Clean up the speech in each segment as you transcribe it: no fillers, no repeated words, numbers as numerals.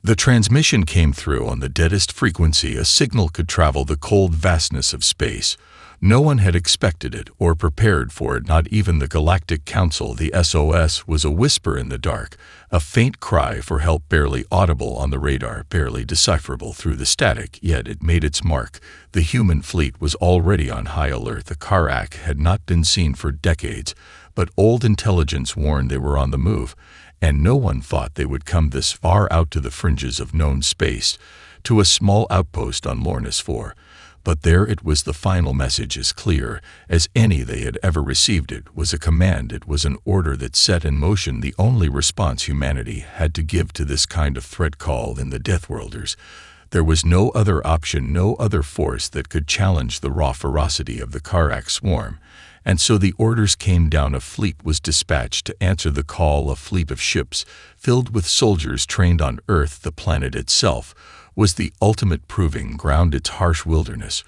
The transmission came through on the deadest frequency a signal could travel the cold vastness of space. No one had expected it or prepared for it, not even the Galactic Council. The SOS was a whisper in the dark, a faint cry for help, barely audible on the radar, barely decipherable through the static, yet it made its mark. The human fleet was already on high alert. The Karrak had not been seen for decades, but old intelligence warned they were on the move, and no one thought they would come this far out to the fringes of known space, to a small outpost on Lornis 4. But there it was. The final message, as clear as any they had ever received it, was a command. It was an order that set in motion the only response humanity had to give to this kind of threat called in the Deathworlders. There was no other option, no other force that could challenge the raw ferocity of the Karrak swarm. And so the orders came down. A fleet was dispatched to answer the call. A fleet of ships filled with soldiers trained on Earth. The planet itself was the ultimate proving ground, its harsh wilderness,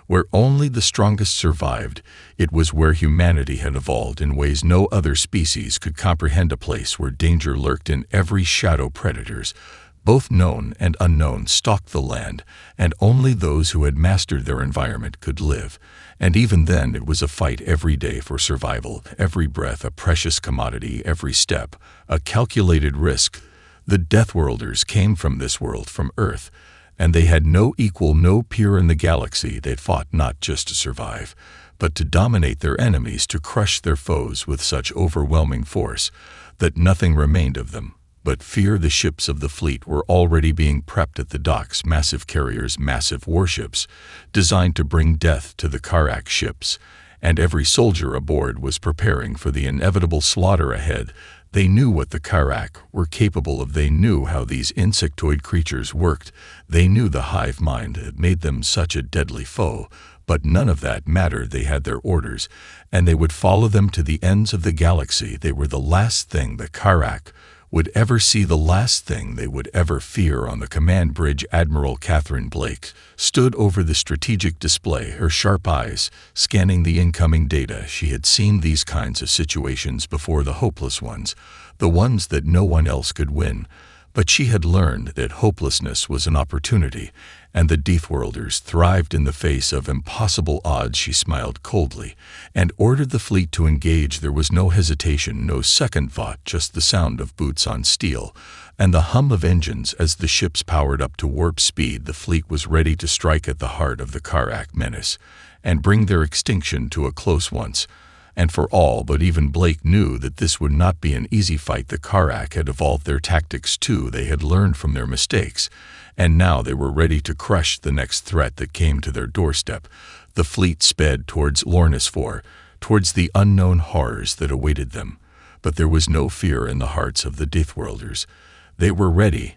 where only the strongest survived. It was where humanity had evolved in ways no other species could comprehend, a place where danger lurked in every shadow. Predators, both known and unknown, stalked the land, and only those who had mastered their environment could live. And even then it was a fight every day for survival, every breath a precious commodity, every step a calculated risk. The Deathworlders came from this world, from Earth, and they had no equal, no peer in the galaxy. They fought not just to survive, but to dominate their enemies, to crush their foes with such overwhelming force that nothing remained of them but fear. The ships of the fleet were already being prepped at the docks, massive carriers, massive warships, designed to bring death to the Karrak ships, and every soldier aboard was preparing for the inevitable slaughter ahead. They knew what the Karrak were capable of. They knew how these insectoid creatures worked. They knew the hive mind that made them such a deadly foe. But none of that mattered. They had their orders, and they would follow them to the ends of the galaxy. They were the last thing the Karrak would ever see, the last thing they would ever fear. On the command bridge, Admiral Catherine Blake stood over the strategic display, her sharp eyes scanning the incoming data. She had seen these kinds of situations before, the hopeless ones, the ones that no one else could win. But she had learned that hopelessness was an opportunity, and the Deathworlders thrived in the face of impossible odds. She smiled coldly and ordered the fleet to engage. There was no hesitation, no second thought, just the sound of boots on steel and the hum of engines as the ships powered up to warp speed. The fleet was ready to strike at the heart of the Karrak menace and bring their extinction to a close once and for all. But even Blake knew that this would not be an easy fight. The Karrak had evolved their tactics too. They had learned from their mistakes, and now they were ready to crush the next threat that came to their doorstep. The fleet sped towards Lornis 4, towards the unknown horrors that awaited them. But there was no fear in the hearts of the Deathworlders. They were ready,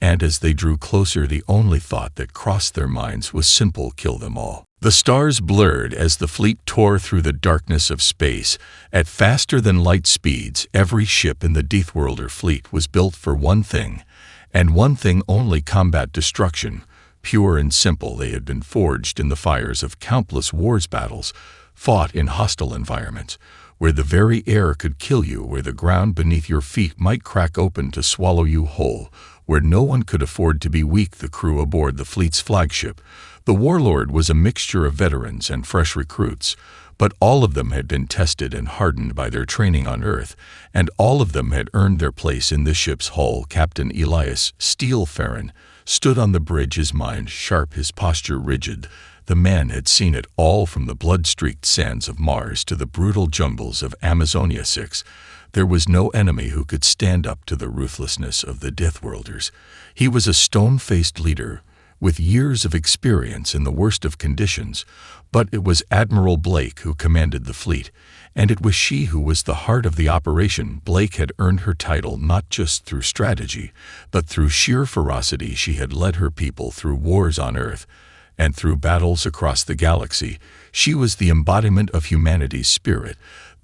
and as they drew closer, the only thought that crossed their minds was simple: kill them all. The stars blurred as the fleet tore through the darkness of space at faster-than-light speeds. Every ship in the Deathworlder fleet was built for one thing, and one thing only: combat, destruction. Pure and simple, they had been forged in the fires of countless wars, battles fought in hostile environments, where the very air could kill you, where the ground beneath your feet might crack open to swallow you whole, where no one could afford to be weak. The crew aboard the fleet's flagship, the Warlord, was a mixture of veterans and fresh recruits, but all of them had been tested and hardened by their training on Earth, and all of them had earned their place in the ship's hull. Captain Elias Steelfarren stood on the bridge, his mind sharp, his posture rigid. The man had seen it all, from the blood-streaked sands of Mars to the brutal jungles of Amazonia 6. There was no enemy who could stand up to the ruthlessness of the Deathworlders. He was a stone-faced leader with years of experience in the worst of conditions, but it was Admiral Blake who commanded the fleet, and it was she who was the heart of the operation. Blake had earned her title not just through strategy, but through sheer ferocity. She had led her people through wars on Earth and through battles across the galaxy. She was the embodiment of humanity's spirit,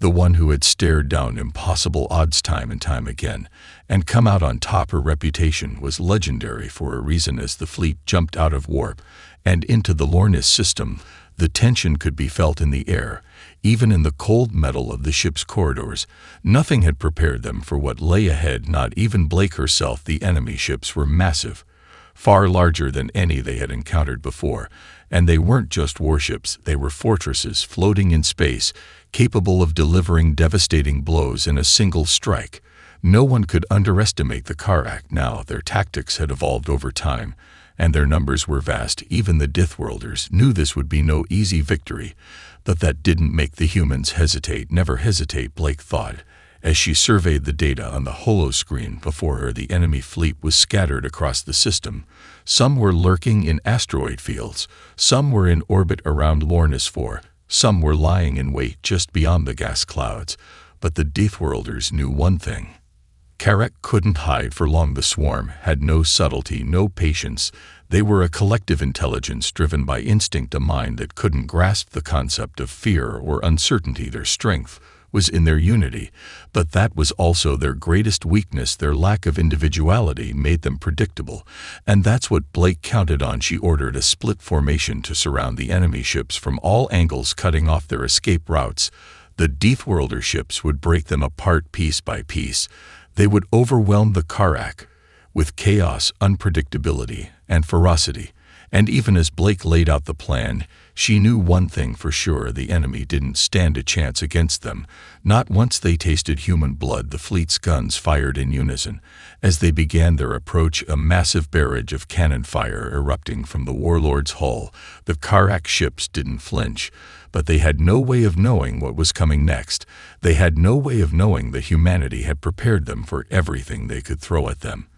the one who had stared down impossible odds time and time again, and come out on top. Her reputation was legendary for a reason. As the fleet jumped out of warp and into the Lornis system, the tension could be felt in the air, even in the cold metal of the ship's corridors. Nothing had prepared them for what lay ahead, not even Blake herself. The enemy ships were massive, far larger than any they had encountered before, and they weren't just warships, they were fortresses floating in space, capable of delivering devastating blows in a single strike. No one could underestimate the Karak now. Their tactics had evolved over time, and their numbers were vast. Even the Deathworlders knew this would be no easy victory, but that didn't make the humans hesitate. Never hesitate, Blake thought, as she surveyed the data on the holoscreen before her. The enemy fleet was scattered across the system. Some were lurking in asteroid fields, some were in orbit around Lornis 4, some were lying in wait just beyond the gas clouds. But the Deathworlders knew one thing: Karak couldn't hide for long. The swarm had no subtlety, no patience. They were a collective intelligence driven by instinct, a mind that couldn't grasp the concept of fear or uncertainty. Their strength was in their unity, but that was also their greatest weakness. Their lack of individuality made them predictable, and that's what Blake counted on. She ordered a split formation to surround the enemy ships from all angles, cutting off their escape routes. The Deathworlder ships would break them apart piece by piece. They would overwhelm the Karak with chaos, unpredictability, and ferocity. And even as Blake laid out the plan, she knew one thing for sure: the enemy didn't stand a chance against them. Not once they tasted human blood. The fleet's guns fired in unison. As they began their approach, a massive barrage of cannon fire erupting from the warlord's hull. The Karak ships didn't flinch, but they had no way of knowing what was coming next. They had no way of knowing that humanity had prepared them for everything they could throw at them.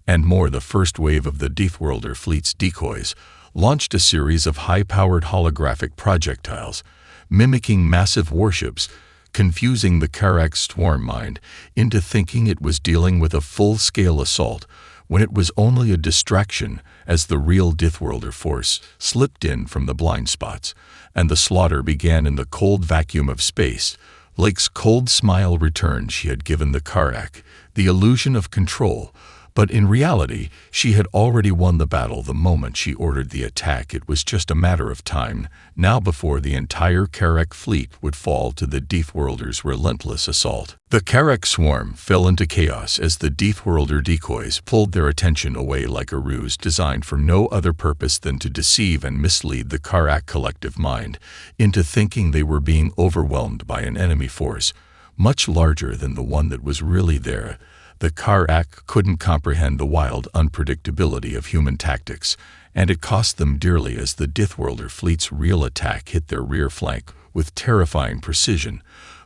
And more, the first wave of the Deathworlder fleet's decoys launched a series of high-powered holographic projectiles, mimicking massive warships, confusing the Karak's swarm mind into thinking it was dealing with a full-scale assault, when it was only a distraction. As the real Deathworlder force slipped in from the blind spots, and the slaughter began in the cold vacuum of space, Blake's cold smile returned. She had given the Karak the illusion of control, but in reality, she had already won the battle the moment she ordered the attack. It was just a matter of time now before the entire Karak fleet would fall to the Deathworlders' relentless assault. The Karak swarm fell into chaos as the Deathworlder decoys pulled their attention away like a ruse designed for no other purpose than to deceive and mislead the Karak collective mind into thinking they were being overwhelmed by an enemy force much larger than the one that was really there. The Karak couldn't comprehend the wild unpredictability of human tactics, and it cost them dearly as the Deathworlder fleet's real attack hit their rear flank with terrifying precision.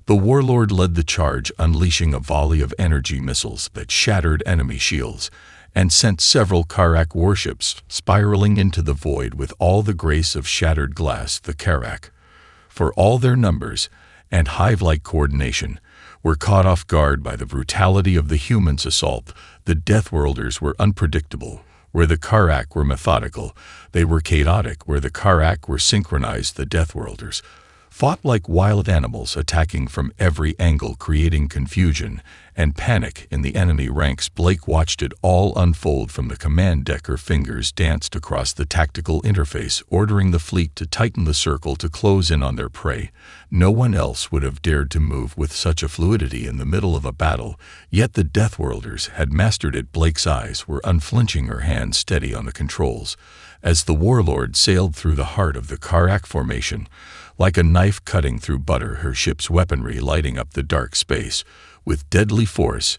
The warlord led the charge, unleashing a volley of energy missiles that shattered enemy shields and sent several Karak warships spiraling into the void with all the grace of shattered glass. The Karak, for all their numbers and hive-like coordination, were caught off guard by the brutality of the humans' assault. The Deathworlders were unpredictable. Where the Karak were methodical, they were chaotic. Where the Karak were synchronized, the Deathworlders fought like wild animals, attacking from every angle, creating confusion and panic in the enemy ranks. Blake watched it all unfold from the command deck. Her fingers danced across the tactical interface, ordering the fleet to tighten the circle to close in on their prey. No one else would have dared to move with such a fluidity in the middle of a battle, yet the Deathworlders had mastered it. Blake's eyes were unflinching, her hands steady on the controls, as the warlord sailed through the heart of the Karak formation, like a knife cutting through butter, her ship's weaponry lighting up the dark space with deadly force.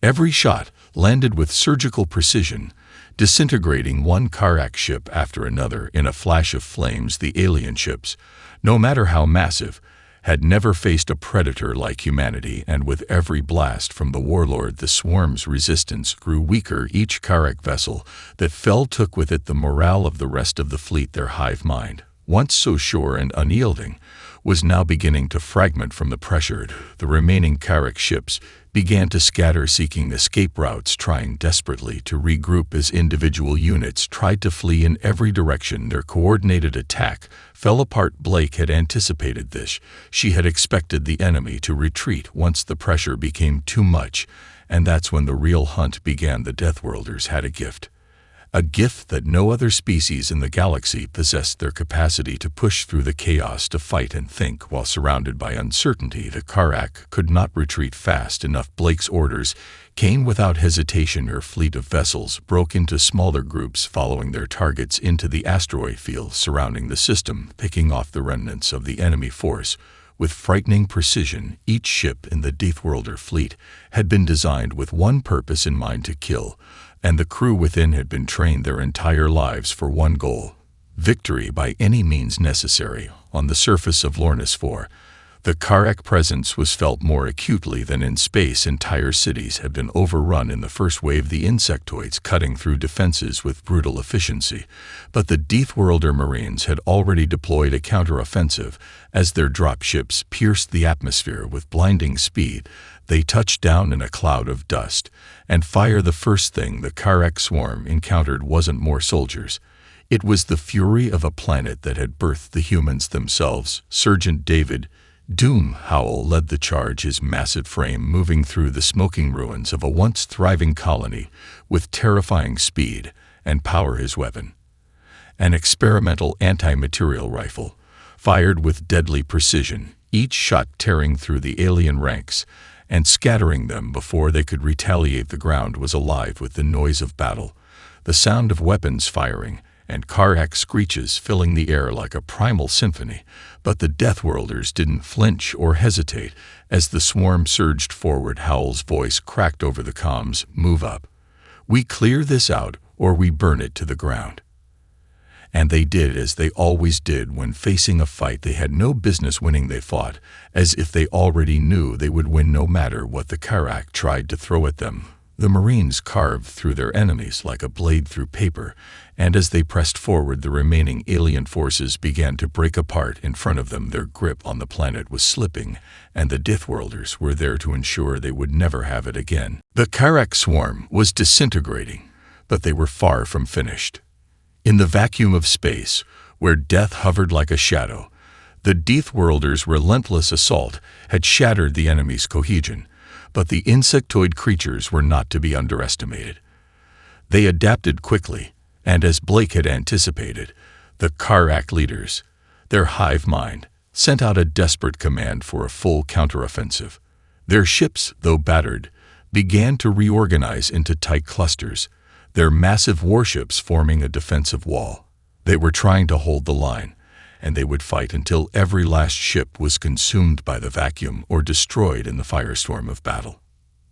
Every shot landed with surgical precision, disintegrating one Karak ship after another in a flash of flames. The alien ships, no matter how massive, had never faced a predator like humanity, and with every blast from the warlord, the swarm's resistance grew weaker. Each Karak vessel that fell took with it the morale of the rest of the fleet. Their hive mind, once so sure and unyielding, was now beginning to fragment from the pressure. The remaining Karak ships began to scatter, seeking escape routes, trying desperately to regroup as individual units tried to flee in every direction. Their coordinated attack fell apart. Blake had anticipated this. She had expected the enemy to retreat once the pressure became too much, and that's when the real hunt began. The Deathworlders had a gift that no other species in the galaxy possessed: their capacity to push through the chaos, to fight and think while surrounded by uncertainty. The Karak could not retreat fast enough. Blake's orders came without hesitation. Her fleet of vessels broke into smaller groups, following their targets into the asteroid field surrounding the system, picking off the remnants of the enemy force with frightening precision. Each ship in the Deathworlder fleet had been designed with one purpose in mind: to kill, and the crew within had been trained their entire lives for one goal: victory by any means necessary. On the surface of Lornas 4, the Karak presence was felt more acutely than in space. Entire cities had been overrun in the first wave, the insectoids cutting through defenses with brutal efficiency, but the Deathworlder Marines had already deployed a counteroffensive. As their dropships pierced the atmosphere with blinding speed, they touched down in a cloud of dust and fire. The first thing the Karak swarm encountered wasn't more soldiers. It was the fury of a planet that had birthed the humans themselves. Sergeant David Doom Howell led the charge, his massive frame moving through the smoking ruins of a once thriving colony with terrifying speed and power. His weapon, an experimental anti-material rifle, fired with deadly precision, each shot tearing through the alien ranks and scattering them before they could retaliate. The ground was alive with the noise of battle, the sound of weapons firing, and Karak screeches filling the air like a primal symphony. But the Deathworlders didn't flinch or hesitate. As the swarm surged forward, Howell's voice cracked over the comms: "Move up. We clear this out, or we burn it to the ground." And they did as they always did when facing a fight they had no business winning. They fought as if they already knew they would win no matter what the Karak tried to throw at them. The Marines carved through their enemies like a blade through paper, and as they pressed forward, the remaining alien forces began to break apart in front of them. Their grip on the planet was slipping, and the Deathworlders were there to ensure they would never have it again. The Karak swarm was disintegrating, but they were far from finished. In the vacuum of space, where death hovered like a shadow, the Deathworlders' relentless assault had shattered the enemy's cohesion. But the insectoid creatures were not to be underestimated. They adapted quickly, and as Blake had anticipated, the Karak leaders, their hive mind, sent out a desperate command for a full counteroffensive. Their ships, though battered, began to reorganize into tight clusters, their massive warships forming a defensive wall. They were trying to hold the line, and they would fight until every last ship was consumed by the vacuum or destroyed in the firestorm of battle.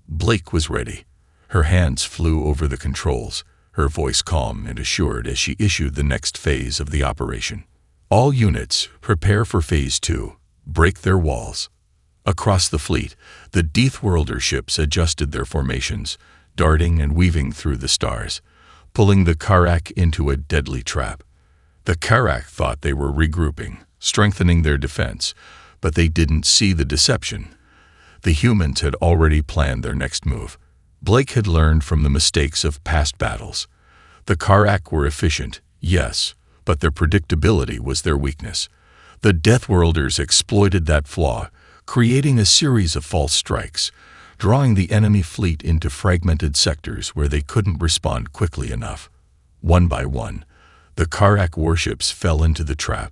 Blake was ready. Her hands flew over the controls, her voice calm and assured as she issued the next phase of the operation. "All units, prepare for Phase 2. Break their walls." Across the fleet, the Deathworlder ships adjusted their formations, darting and weaving through the stars, pulling the Karak into a deadly trap. The Karak thought they were regrouping, strengthening their defense, but they didn't see the deception. The humans had already planned their next move. Blake had learned from the mistakes of past battles. The Karak were efficient, yes, but their predictability was their weakness. The Deathworlders exploited that flaw, creating a series of false strikes, drawing the enemy fleet into fragmented sectors where they couldn't respond quickly enough. One by one, the Karak warships fell into the trap,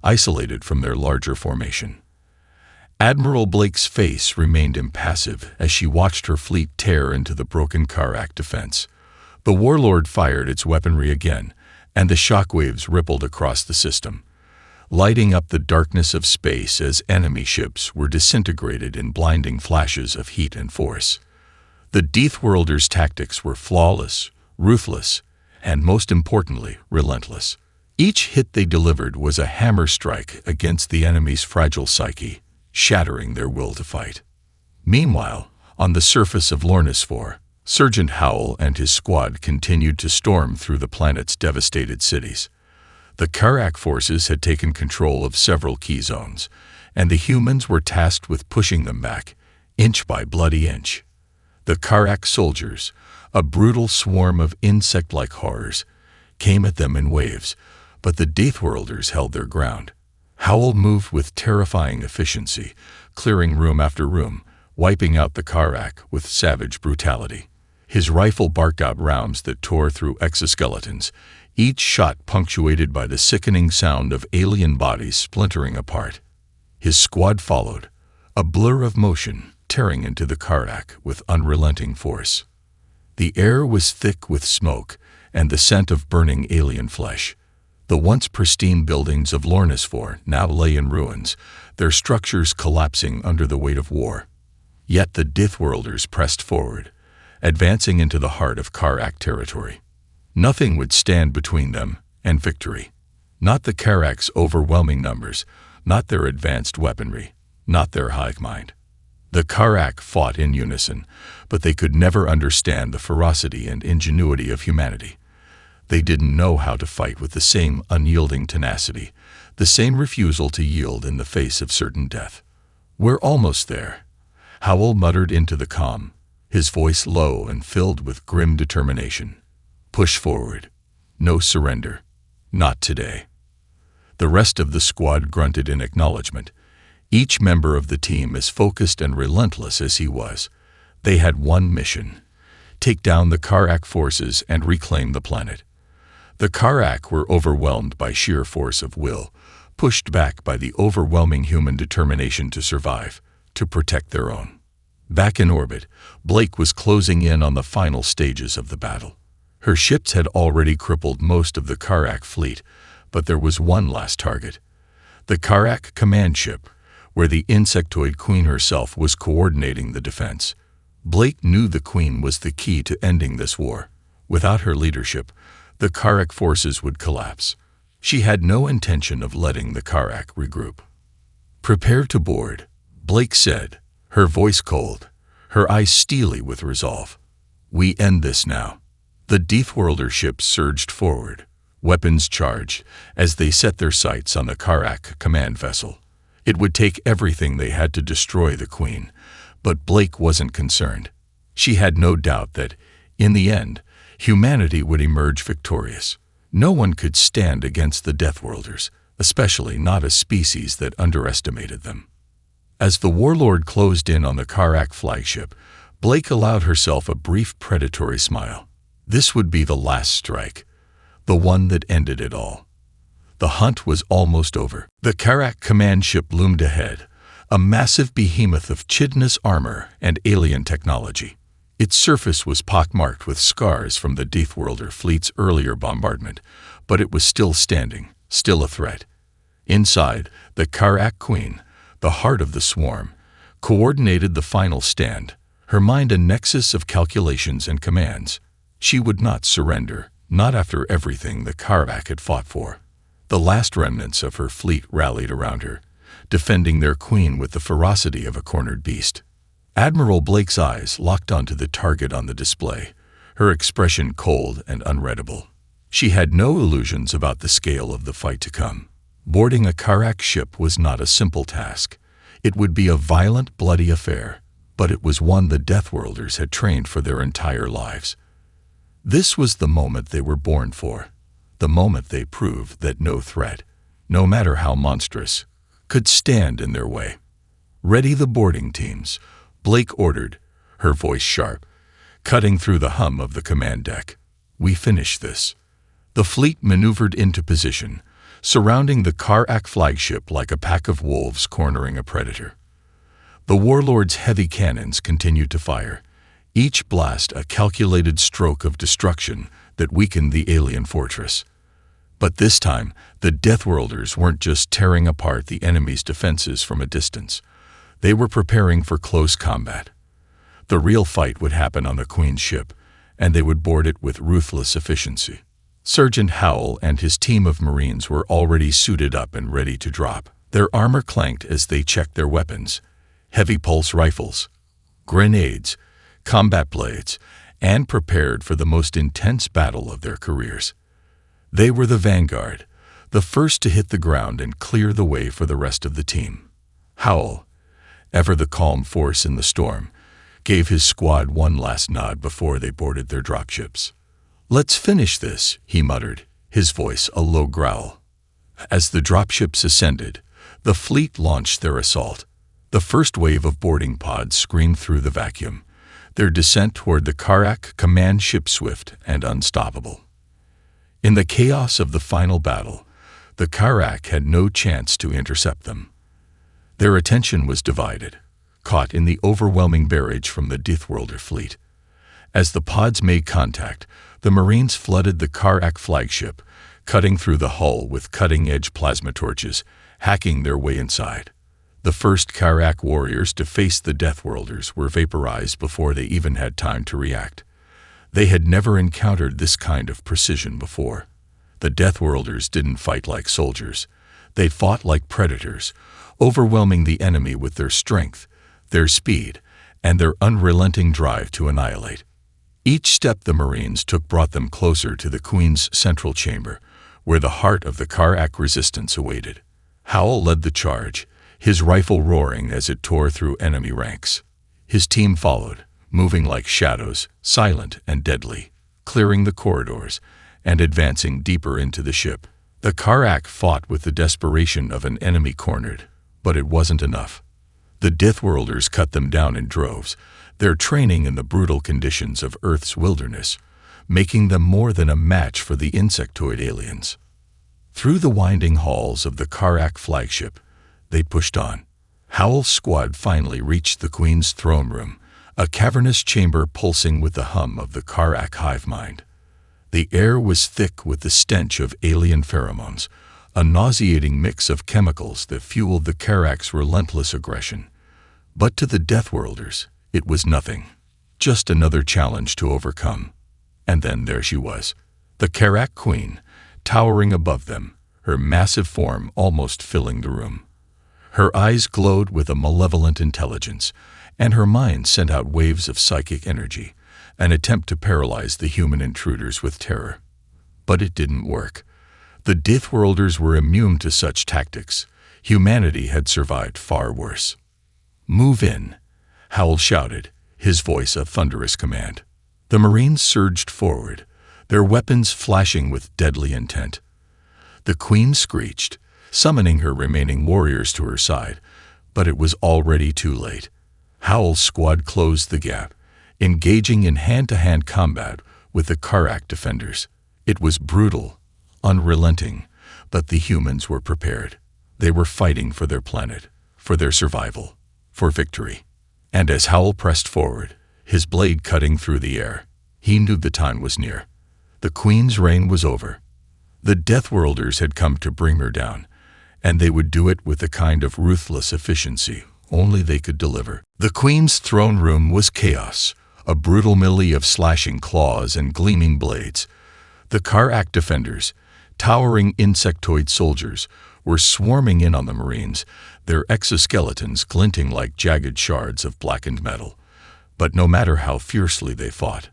isolated from their larger formation. Admiral Blake's face remained impassive as she watched her fleet tear into the broken Karak defense. The Warlord fired its weaponry again, and the shockwaves rippled across the system, lighting up the darkness of space as enemy ships were disintegrated in blinding flashes of heat and force. The Deathworlders' tactics were flawless, ruthless, and most importantly, relentless. Each hit they delivered was a hammer strike against the enemy's fragile psyche, shattering their will to fight. Meanwhile, on the surface of Lornas 4, Sergeant Howell and his squad continued to storm through the planet's devastated cities. The Karak forces had taken control of several key zones, and the humans were tasked with pushing them back, inch by bloody inch. The Karak soldiers, a brutal swarm of insect-like horrors, came at them in waves, but the Deathworlders held their ground. Howl moved with terrifying efficiency, clearing room after room, wiping out the Karak with savage brutality. His rifle barked out rounds that tore through exoskeletons, each shot punctuated by the sickening sound of alien bodies splintering apart. His squad followed, a blur of motion, tearing into the Karak with unrelenting force. The air was thick with smoke and the scent of burning alien flesh. The once pristine buildings of Lornisfor now lay in ruins, their structures collapsing under the weight of war. Yet the Deathworlders pressed forward, advancing into the heart of Karak territory. Nothing would stand between them and victory. Not the Karak's overwhelming numbers, not their advanced weaponry, not their hive mind. The Karak fought in unison, but they could never understand the ferocity and ingenuity of humanity. They didn't know how to fight with the same unyielding tenacity, the same refusal to yield in the face of certain death. "We're almost there," Howl muttered into the calm, his voice low and filled with grim determination. "Push forward. No surrender. Not today." The rest of the squad grunted in acknowledgement, each member of the team as focused and relentless as he was. They had one mission: take down the Karak forces and reclaim the planet. The Karak were overwhelmed by sheer force of will, pushed back by the overwhelming human determination to survive, to protect their own. Back in orbit, Blake was closing in on the final stages of the battle. Her ships had already crippled most of the Karak fleet, but there was one last target: the Karak command ship, where the insectoid queen herself was coordinating the defense. Blake knew the queen was the key to ending this war. Without her leadership, the Karak forces would collapse. She had no intention of letting the Karak regroup. "Prepare to board," Blake said, her voice cold, her eyes steely with resolve. "We end this now." The Deathworlder ships surged forward, weapons charged, as they set their sights on the Karak command vessel. It would take everything they had to destroy the Queen, but Blake wasn't concerned. She had no doubt that, in the end, humanity would emerge victorious. No one could stand against the Deathworlders, especially not a species that underestimated them. As the warlord closed in on the Karak flagship, Blake allowed herself a brief predatory smile. This would be the last strike, the one that ended it all. The hunt was almost over. The Karak command ship loomed ahead, a massive behemoth of chitinous armor and alien technology. Its surface was pockmarked with scars from the Deathworlder fleet's earlier bombardment, but it was still standing, still a threat. Inside, the Karak Queen, the heart of the swarm, coordinated the final stand, her mind a nexus of calculations and commands. She would not surrender, not after everything the Karak had fought for. The last remnants of her fleet rallied around her, defending their queen with the ferocity of a cornered beast. Admiral Blake's eyes locked onto the target on the display, her expression cold and unreadable. She had no illusions about the scale of the fight to come. Boarding a Karak ship was not a simple task. It would be a violent, bloody affair, but it was one the Deathworlders had trained for their entire lives. This was the moment they were born for, the moment they proved that no threat, no matter how monstrous, could stand in their way. "Ready the boarding teams," Blake ordered, her voice sharp, cutting through the hum of the command deck. "We finish this." The fleet maneuvered into position, surrounding the Karak flagship like a pack of wolves cornering a predator. The warlord's heavy cannons continued to fire, each blast a calculated stroke of destruction that weakened the alien fortress. But this time, the Deathworlders weren't just tearing apart the enemy's defenses from a distance. They were preparing for close combat. The real fight would happen on the Queen's ship, and they would board it with ruthless efficiency. Sergeant Howell and his team of Marines were already suited up and ready to drop. Their armor clanked as they checked their weapons: heavy pulse rifles, grenades, combat blades, and prepared for the most intense battle of their careers. They were the vanguard, the first to hit the ground and clear the way for the rest of the team. Howl, ever the calm force in the storm, gave his squad one last nod before they boarded their dropships. "Let's finish this," he muttered, his voice a low growl. As the dropships ascended, the fleet launched their assault. The first wave of boarding pods screamed through the vacuum, their descent toward the Karak command ship swift and unstoppable. In the chaos of the final battle, the Karak had no chance to intercept them. Their attention was divided, caught in the overwhelming barrage from the Deathworlder fleet. As the pods made contact, the Marines flooded the Karak flagship, cutting through the hull with cutting-edge plasma torches, hacking their way inside. The first Karak warriors to face the Deathworlders were vaporized before they even had time to react. They had never encountered this kind of precision before. The Deathworlders didn't fight like soldiers. They fought like predators, overwhelming the enemy with their strength, their speed, and their unrelenting drive to annihilate. Each step the Marines took brought them closer to the Queen's central chamber, where the heart of the Karak resistance awaited. Howl led the charge, his rifle roaring as it tore through enemy ranks. His team followed, moving like shadows, silent and deadly, clearing the corridors and advancing deeper into the ship. The Karak fought with the desperation of an enemy cornered, but it wasn't enough. The Deathworlders cut them down in droves, their training in the brutal conditions of Earth's wilderness, making them more than a match for the insectoid aliens. Through the winding halls of the Karak flagship, they pushed on. Howl's squad finally reached the Queen's throne room, a cavernous chamber pulsing with the hum of the Karak hive mind. The air was thick with the stench of alien pheromones, a nauseating mix of chemicals that fueled the Karak's relentless aggression. But to the Deathworlders, it was nothing, just another challenge to overcome. And then there she was, the Karak Queen, towering above them, her massive form almost filling the room. Her eyes glowed with a malevolent intelligence, and her mind sent out waves of psychic energy, an attempt to paralyze the human intruders with terror. But it didn't work. The Deathworlders were immune to such tactics. Humanity had survived far worse. "Move in," Howl shouted, his voice a thunderous command. The Marines surged forward, their weapons flashing with deadly intent. The Queen screeched, summoning her remaining warriors to her side, but it was already too late. Howl's squad closed the gap, engaging in hand-to-hand combat with the Karak defenders. It was brutal, unrelenting, but the humans were prepared. They were fighting for their planet, for their survival, for victory. And as Howl pressed forward, his blade cutting through the air, he knew the time was near. The Queen's reign was over. The Deathworlders had come to bring her down, and they would do it with the kind of ruthless efficiency only they could deliver. The Queen's throne room was chaos, a brutal melee of slashing claws and gleaming blades. The Karak defenders, towering insectoid soldiers, were swarming in on the Marines, their exoskeletons glinting like jagged shards of blackened metal. But no matter how fiercely they fought,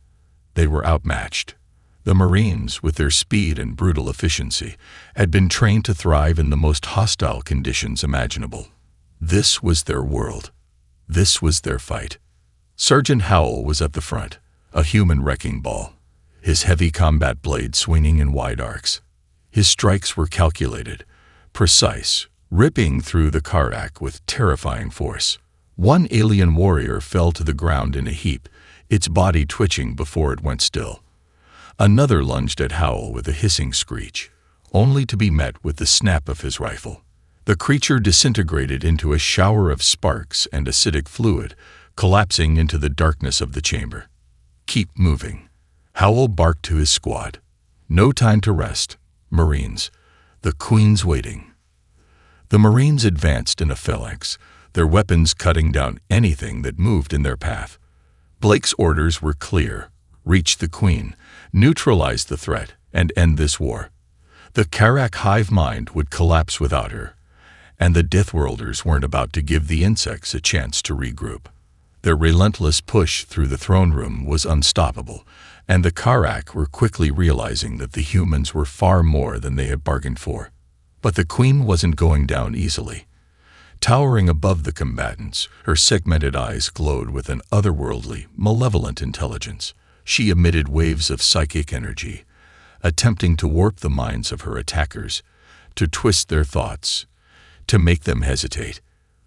they were outmatched. The Marines, with their speed and brutal efficiency, had been trained to thrive in the most hostile conditions imaginable. This was their world. This was their fight. Sergeant Howl was at the front, a human wrecking ball, his heavy combat blade swinging in wide arcs. His strikes were calculated, precise, ripping through the Karak with terrifying force. One alien warrior fell to the ground in a heap, its body twitching before it went still. Another lunged at Howl with a hissing screech, only to be met with the snap of his rifle. The creature disintegrated into a shower of sparks and acidic fluid, collapsing into the darkness of the chamber. "Keep moving," Howl barked to his squad. "No time to rest, Marines. The Queen's waiting." The Marines advanced in a phalanx, their weapons cutting down anything that moved in their path. Blake's orders were clear: reach the Queen, neutralize the threat, and end this war. The Karak hive mind would collapse without her, and the Deathworlders weren't about to give the insects a chance to regroup. Their relentless push through the throne room was unstoppable, and the Karak were quickly realizing that the humans were far more than they had bargained for. But the Queen wasn't going down easily. Towering above the combatants, her segmented eyes glowed with an otherworldly, malevolent intelligence. She emitted waves of psychic energy, attempting to warp the minds of her attackers, to twist their thoughts, to make them hesitate.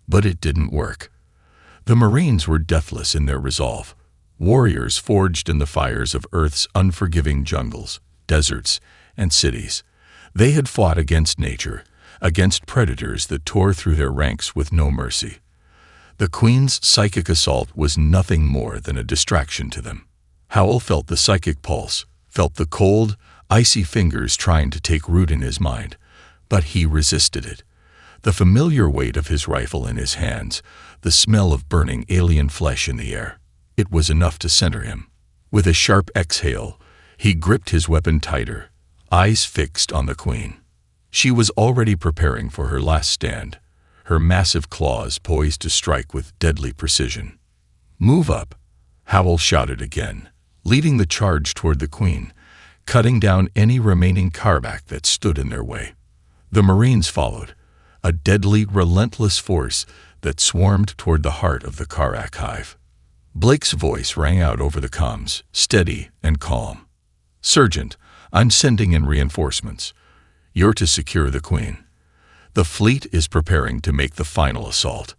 But it didn't work. The Marines were deathless in their resolve, warriors forged in the fires of Earth's unforgiving jungles, deserts, and cities. They had fought against nature, against predators that tore through their ranks with no mercy. The Queen's psychic assault was nothing more than a distraction to them. Howell felt the psychic pulse, felt the cold, icy fingers trying to take root in his mind, but he resisted it. The familiar weight of his rifle in his hands, the smell of burning alien flesh in the air, it was enough to center him. With a sharp exhale, he gripped his weapon tighter, eyes fixed on the Queen. She was already preparing for her last stand, her massive claws poised to strike with deadly precision. "Move up," Howell shouted again, leading the charge toward the Queen, cutting down any remaining Karrak that stood in their way. The Marines followed, a deadly, relentless force that swarmed toward the heart of the Karrak hive. Blake's voice rang out over the comms, steady and calm. "Sergeant, I'm sending in reinforcements. You're to secure the Queen. The fleet is preparing to make the final assault."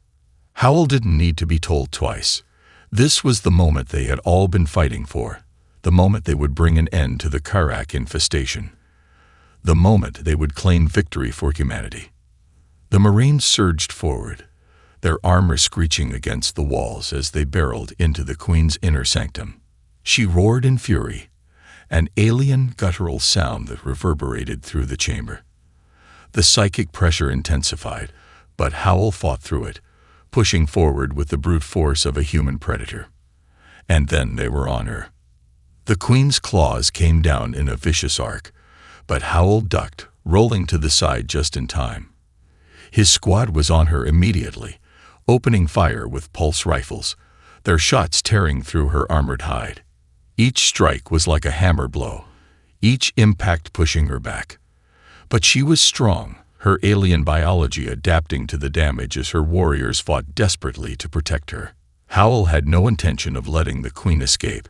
Howell didn't need to be told twice. This was the moment they had all been fighting for, the moment they would bring an end to the Karrak infestation, the moment they would claim victory for humanity. The Marines surged forward, their armor screeching against the walls as they barreled into the Queen's inner sanctum. She roared in fury, an alien guttural sound that reverberated through the chamber. The psychic pressure intensified, but Howell fought through it, pushing forward with the brute force of a human predator. And then they were on her. The Queen's claws came down in a vicious arc, but Howell ducked, rolling to the side just in time. His squad was on her immediately, opening fire with pulse rifles, their shots tearing through her armored hide. Each strike was like a hammer blow, each impact pushing her back. But she was strong, her alien biology adapting to the damage as her warriors fought desperately to protect her. Howell had no intention of letting the Queen escape.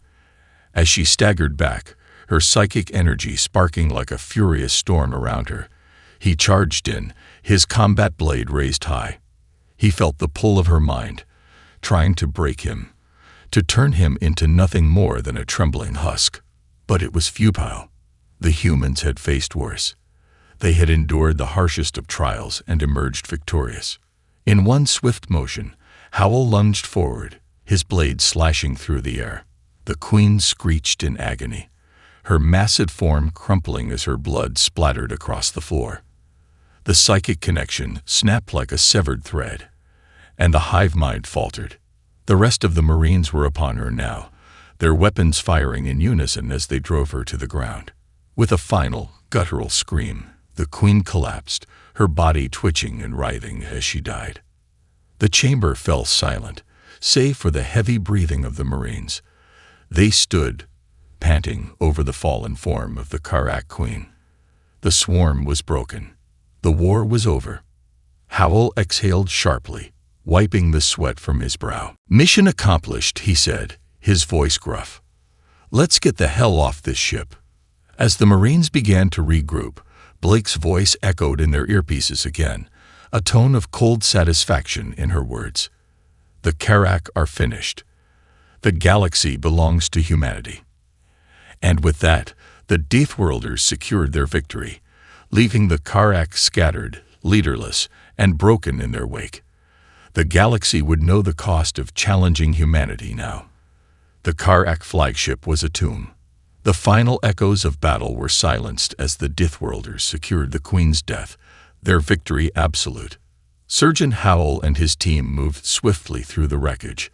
As she staggered back, her psychic energy sparking like a furious storm around her, he charged in, his combat blade raised high. He felt the pull of her mind, trying to break him, to turn him into nothing more than a trembling husk. But it was futile. The humans had faced worse. They had endured the harshest of trials and emerged victorious. In one swift motion, Howell lunged forward, his blade slashing through the air. The Queen screeched in agony, her massive form crumpling as her blood splattered across the floor. The psychic connection snapped like a severed thread, and the hive mind faltered. The rest of the Marines were upon her now, their weapons firing in unison as they drove her to the ground. With a final, guttural scream, the Queen collapsed, her body twitching and writhing as she died. The chamber fell silent, save for the heavy breathing of the Marines. They stood, panting over the fallen form of the Karrak Queen. The swarm was broken. The war was over. Howell exhaled sharply, wiping the sweat from his brow. "Mission accomplished," he said, his voice gruff. "Let's get the hell off this ship." As the Marines began to regroup, Blake's voice echoed in their earpieces again, a tone of cold satisfaction in her words. "The Karrak are finished. The galaxy belongs to humanity." And with that, the Deathworlders secured their victory, leaving the Karrak scattered, leaderless, and broken in their wake. The galaxy would know the cost of challenging humanity now. The Karrak flagship was a tomb. The final echoes of battle were silenced as the Deathworlders secured the Queen's death, their victory absolute. Sergeant Howell and his team moved swiftly through the wreckage,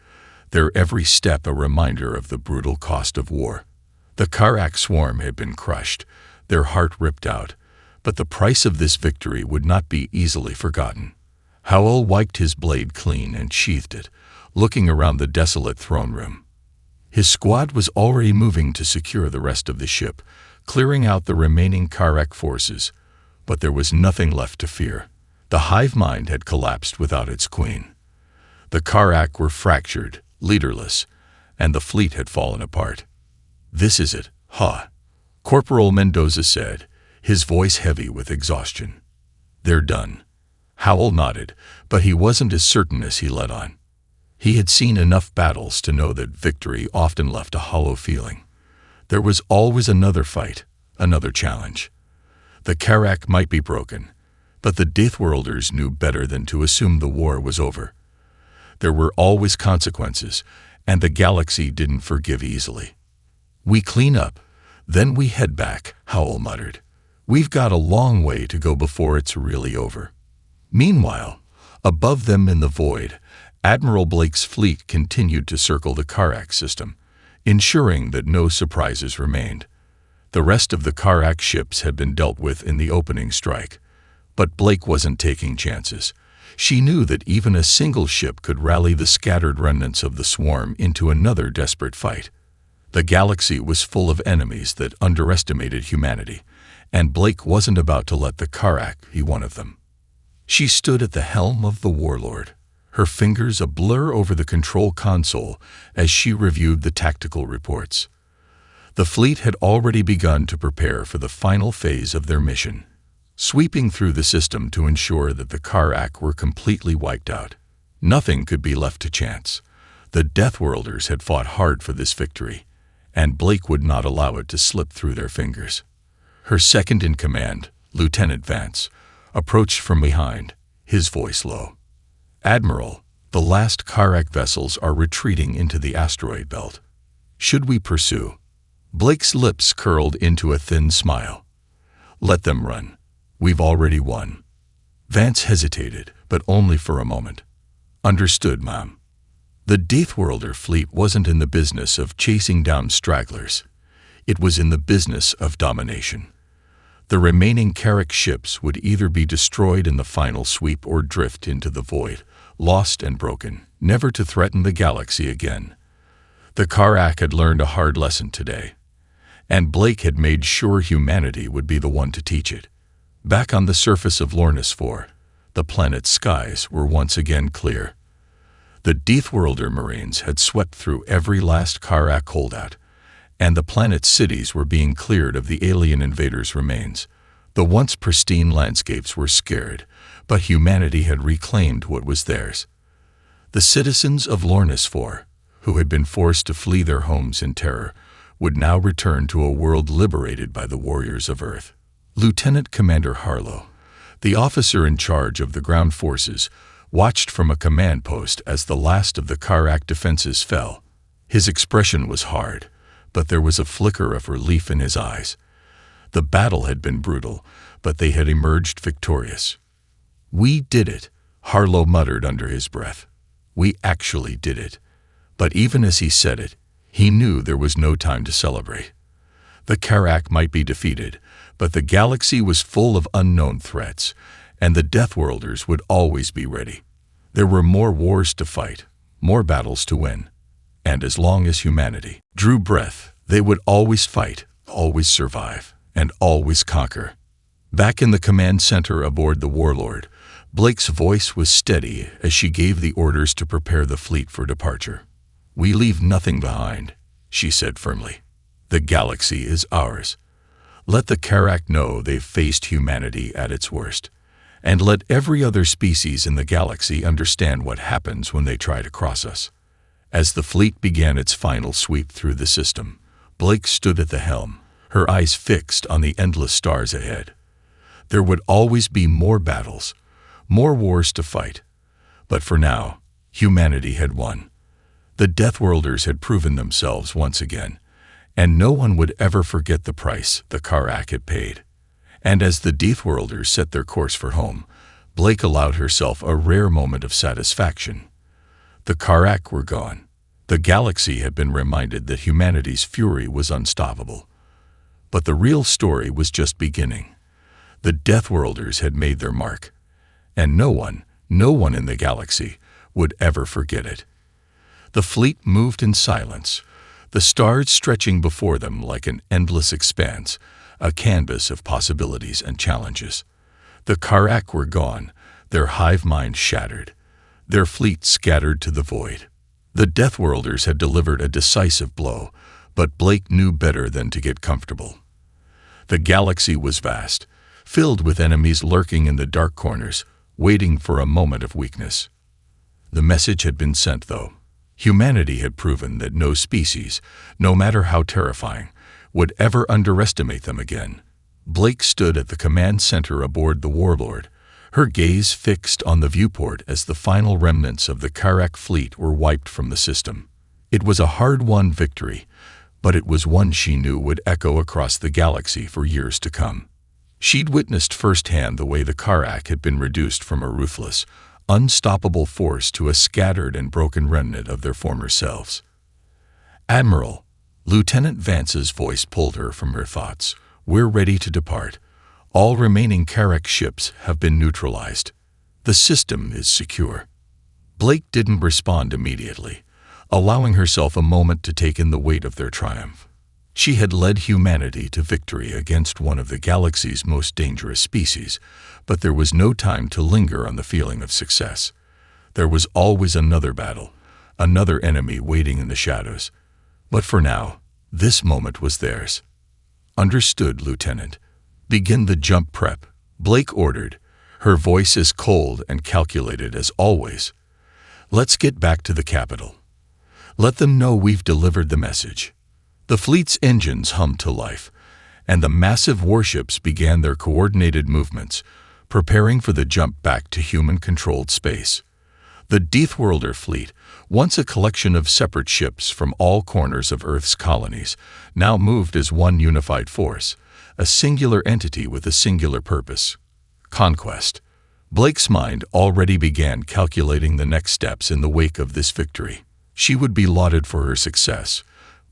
their every step a reminder of the brutal cost of war. The Karrak swarm had been crushed, their heart ripped out, but the price of this victory would not be easily forgotten. Howell wiped his blade clean and sheathed it, looking around the desolate throne room. His squad was already moving to secure the rest of the ship, clearing out the remaining Karrak forces, but there was nothing left to fear. The hive mind had collapsed without its queen. The Karak were fractured, leaderless, and the fleet had fallen apart. "This is it, huh?" Corporal Mendoza said, his voice heavy with exhaustion. "They're done." Howell nodded, but he wasn't as certain as he let on. He had seen enough battles to know that victory often left a hollow feeling. There was always another fight, another challenge. The Karak might be broken, but the Deathworlders knew better than to assume the war was over. There were always consequences, and the galaxy didn't forgive easily. "We clean up, then we head back," Howell muttered. "We've got a long way to go before it's really over." Meanwhile, above them in the void, Admiral Blake's fleet continued to circle the Karak system, ensuring that no surprises remained. The rest of the Karak ships had been dealt with in the opening strike, but Blake wasn't taking chances. She knew that even a single ship could rally the scattered remnants of the swarm into another desperate fight. The galaxy was full of enemies that underestimated humanity, and Blake wasn't about to let the Karak be one of them. She stood at the helm of the Warlord, her fingers a blur over the control console as she reviewed the tactical reports. The fleet had already begun to prepare for the final phase of their mission, sweeping through the system to ensure that the Karak were completely wiped out. Nothing could be left to chance. The Deathworlders had fought hard for this victory, and Blake would not allow it to slip through their fingers. Her second-in-command, Lieutenant Vance, approached from behind, his voice low. "Admiral, the last Karak vessels are retreating into the asteroid belt. Should we pursue?" Blake's lips curled into a thin smile. "Let them run. We've already won." Vance hesitated, but only for a moment. "Understood, ma'am." The Deathworlder fleet wasn't in the business of chasing down stragglers. It was in the business of domination. The remaining Karak ships would either be destroyed in the final sweep or drift into the void, lost and broken, never to threaten the galaxy again. The Karak had learned a hard lesson today, and Blake had made sure humanity would be the one to teach it. Back on the surface of Lornis IV, the planet's skies were once again clear. The Deathworlder Marines had swept through every last Karak holdout, and the planet's cities were being cleared of the alien invaders' remains. The once pristine landscapes were scared, but humanity had reclaimed what was theirs. The citizens of Lornis IV, who had been forced to flee their homes in terror, would now return to a world liberated by the warriors of Earth. Lieutenant Commander Harlow, the officer in charge of the ground forces, watched from a command post as the last of the Karak defenses fell. His expression was hard, but there was a flicker of relief in his eyes. The battle had been brutal, but they had emerged victorious. "We did it," Harlow muttered under his breath. "We actually did it." But even as he said it, he knew there was no time to celebrate. The Karak might be defeated, but the galaxy was full of unknown threats, and the Deathworlders would always be ready. There were more wars to fight, more battles to win. And as long as humanity drew breath, they would always fight, always survive, and always conquer. Back in the command center aboard the Warlord, Blake's voice was steady as she gave the orders to prepare the fleet for departure. "We leave nothing behind," she said firmly. "The galaxy is ours. Let the Karak know they've faced humanity at its worst, and let every other species in the galaxy understand what happens when they try to cross us." As the fleet began its final sweep through the system, Blake stood at the helm, her eyes fixed on the endless stars ahead. There would always be more battles, more wars to fight, but for now, humanity had won. The Deathworlders had proven themselves once again, and no one would ever forget the price the Karak had paid. And as the Deathworlders set their course for home, Blake allowed herself a rare moment of satisfaction. The Karak were gone. The galaxy had been reminded that humanity's fury was unstoppable. But the real story was just beginning. The Deathworlders had made their mark, and no one in the galaxy would ever forget it. The fleet moved in silence, the stars stretching before them like an endless expanse, a canvas of possibilities and challenges. The Karak were gone, their hive mind shattered, their fleet scattered to the void. The Deathworlders had delivered a decisive blow, but Blake knew better than to get comfortable. The galaxy was vast, filled with enemies lurking in the dark corners, waiting for a moment of weakness. The message had been sent, though. Humanity had proven that no species, no matter how terrifying, would ever underestimate them again. Blake stood at the command center aboard the Warlord, her gaze fixed on the viewport as the final remnants of the Karak fleet were wiped from the system. It was a hard-won victory, but it was one she knew would echo across the galaxy for years to come. She'd witnessed firsthand the way the Karak had been reduced from a ruthless, unstoppable force to a scattered and broken remnant of their former selves. "Admiral," Lieutenant Vance's voice pulled her from her thoughts. "We're ready to depart. All remaining Karak ships have been neutralized. The system is secure." Blake didn't respond immediately, allowing herself a moment to take in the weight of their triumph. She had led humanity to victory against one of the galaxy's most dangerous species, but there was no time to linger on the feeling of success. There was always another battle, another enemy waiting in the shadows. But for now, this moment was theirs. "Understood, Lieutenant. Begin the jump prep," Blake ordered, her voice as cold and calculated as always. "Let's get back to the capital. Let them know we've delivered the message." The fleet's engines hummed to life, and the massive warships began their coordinated movements, preparing for the jump back to human-controlled space. The Deathworlder fleet, once a collection of separate ships from all corners of Earth's colonies, now moved as one unified force, a singular entity with a singular purpose: conquest. Blake's mind already began calculating the next steps in the wake of this victory. She would be lauded for her success,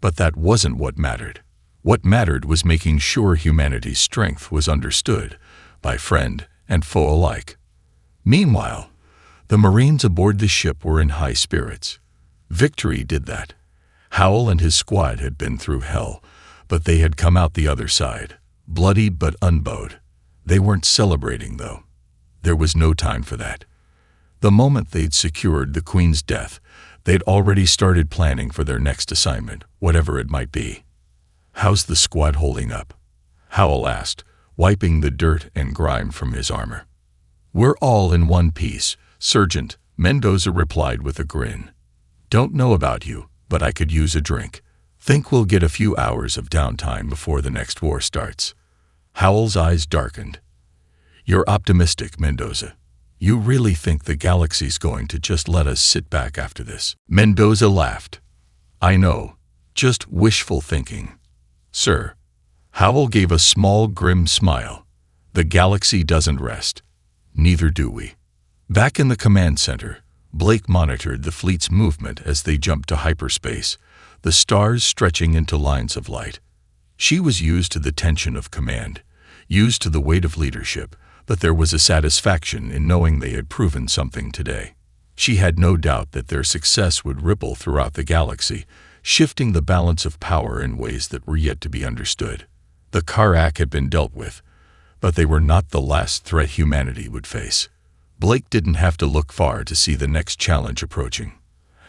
but that wasn't what mattered. What mattered was making sure humanity's strength was understood by friend and foe alike. Meanwhile, the Marines aboard the ship were in high spirits. Victory did that. Howell and his squad had been through hell, but they had come out the other side, bloodied but unbowed. They weren't celebrating, though. There was no time for that. The moment they'd secured the Queen's death, they'd already started planning for their next assignment, whatever it might be. "How's the squad holding up?" Howell asked, wiping the dirt and grime from his armor. "We're all in one piece, Sergeant," Mendoza replied with a grin. "Don't know about you, but I could use a drink. Think we'll get a few hours of downtime before the next war starts." Howell's eyes darkened. "You're optimistic, Mendoza. You really think the galaxy's going to just let us sit back after this?" Mendoza laughed. "I know. Just wishful thinking." "Sir." Howell gave a small, grim smile. "The galaxy doesn't rest. Neither do we." Back in the command center, Blake monitored the fleet's movement as they jumped to hyperspace, the stars stretching into lines of light. She was used to the tension of command, used to the weight of leadership, but there was a satisfaction in knowing they had proven something today. She had no doubt that their success would ripple throughout the galaxy, shifting the balance of power in ways that were yet to be understood. The Karak had been dealt with, but they were not the last threat humanity would face. Blake didn't have to look far to see the next challenge approaching.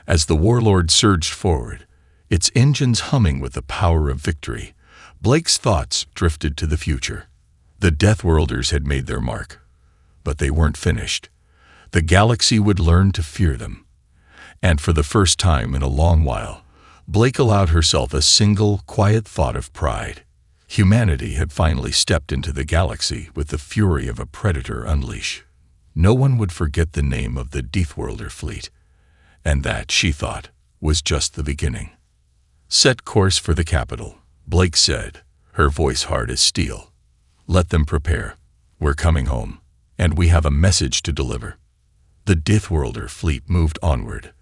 As the Warlord surged forward, its engines humming with the power of victory, Blake's thoughts drifted to the future. The Deathworlders had made their mark, but they weren't finished. The galaxy would learn to fear them. And for the first time in a long while, Blake allowed herself a single, quiet thought of pride. Humanity had finally stepped into the galaxy with the fury of a predator unleashed. No one would forget the name of the Deathworlder fleet, and that, she thought, was just the beginning. "Set course for the capital," Blake said, her voice hard as steel. "Let them prepare. We're coming home, and we have a message to deliver." The Deathworlder fleet moved onward,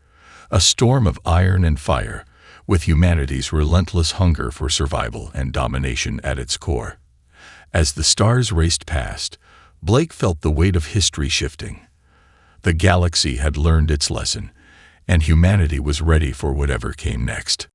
a storm of iron and fire, with humanity's relentless hunger for survival and domination at its core. As the stars raced past, Blake felt the weight of history shifting. The galaxy had learned its lesson, and humanity was ready for whatever came next.